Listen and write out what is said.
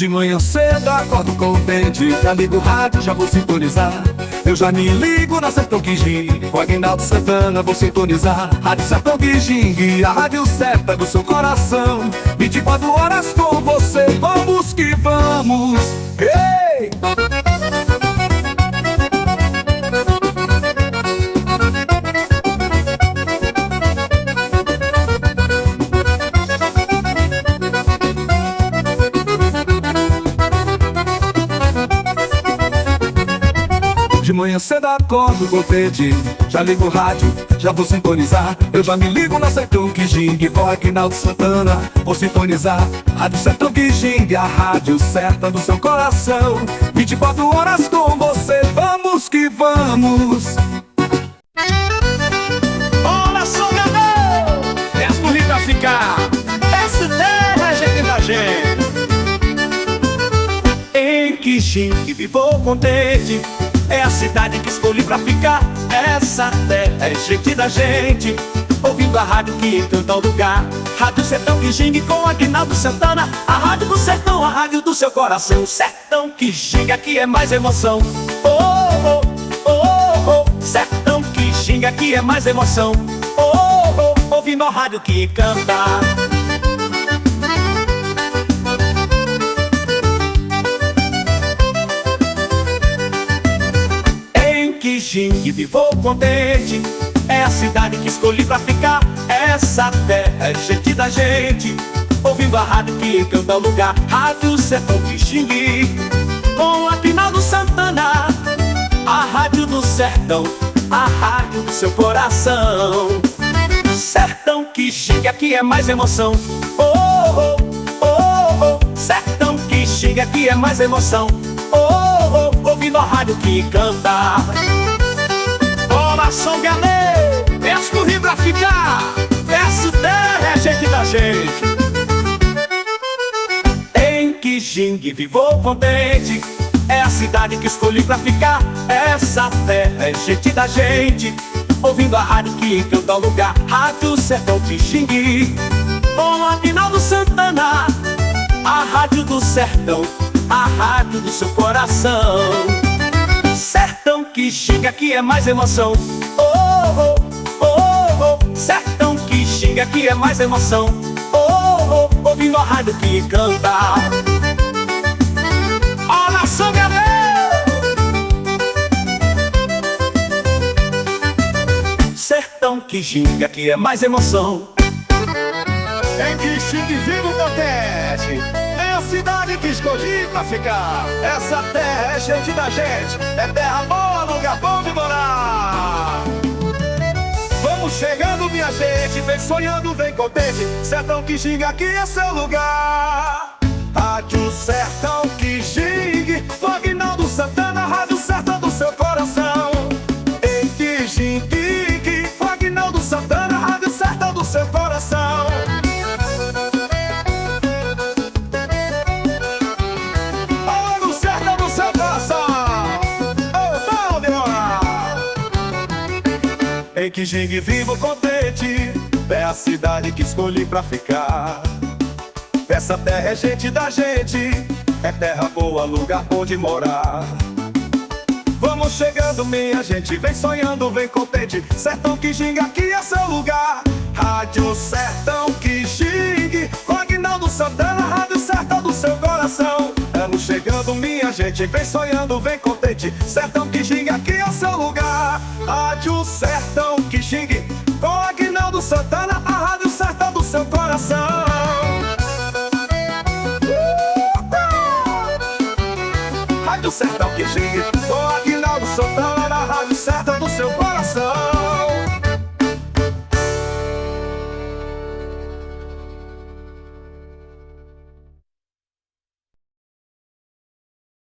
De manhã cedo acordo contente, já ligo o rádio, já vou sintonizar. Eu já me ligo na Sertão Quijingue, com Aguinaldo Santana vou sintonizar. Rádio Sertão Quijingue, a rádio certa do seu coração. 24 horas com você, vamos que vamos. Ei! De manhã cedo acordo contente, já ligo o rádio, já vou sintonizar. Eu já me ligo na Sertão Quijingue, com Aguinaldo Santana vou sintonizar. Rádio Sertão Quijingue, a rádio certa do seu coração. 24 horas com você, vamos que vamos. Olha só, meu Deus! É as corridas a ficar. Essa terra é gente da gente. Em Quijingue vivo contente, é a cidade que escolhi pra ficar. Essa terra é gente da gente, ouvindo a rádio que encanta o lugar. Rádio Sertão Quijingue com Aguinaldo Santana, a rádio do sertão, a rádio do seu coração. Sertão Quijingue, aqui é mais emoção. Oh, oh, oh, oh. Sertão Quijingue, aqui é mais emoção. Oh, oh, ouvindo a rádio que canta. Quijingue vivo contente, é a cidade que escolhi pra ficar. Essa terra é gente da gente, ouvindo a rádio que encanta o lugar. Rádio Sertão Quijingue, com Aguinaldo Santana, a rádio do sertão, a rádio do seu coração. Sertão Quijingue, aqui é mais emoção. Oh, oh, oh, oh. Sertão Quijingue, aqui é mais emoção. Oh, oh, ouvindo a rádio que canta. Coração galê, peço correr pra ficar. Essa terra é gente da gente. Em Quijingue vivo contente, é a cidade que escolhi pra ficar. Essa terra é gente da gente, ouvindo a rádio que encanta o lugar. Rádio Sertão Quijingue, com Aguinaldo Santana, a rádio do sertão, a rádio do seu coração. Sertão Quijingue, aqui é mais emoção. Oh, oh, oh, oh. Sertão Quijingue, aqui é mais emoção. Oh, oh, ouvindo a rádio que canta. Olha só, galera! Sertão Quijingue, aqui é mais emoção. Em Quijingue vivo contente, é a cidade que escolhi pra ficar. Essa terra é gente da gente, é terra boa, lugar bom de morar. Vamos chegando, minha gente, vem sonhando, vem contente. Sertão Quijingue, aqui é seu lugar. Rádio Sertão Quijingue, com Aguinaldo Santana, rádio certa do seu coração. Em Quijingue, com Aguinaldo Santana, rádio certa do seu coração. Em Quijingue vivo contente, é a cidade que escolhi pra ficar. Essa terra é gente da gente, é terra boa, lugar bom de morar. Vamos chegando, minha gente, vem sonhando, vem contente. Sertão Quijingue, aqui é seu lugar. Rádio Sertão Quijingue, com Aguinaldo Santana, rádio certa do seu coração. Vamos chegando, minha gente, vem sonhando, vem contente. Sertão Quijingue, aqui é seu lugar. Rádio Sertão Quijingue, com Aguinaldo Santana, a rádio certa do seu coração. Rádio Sertão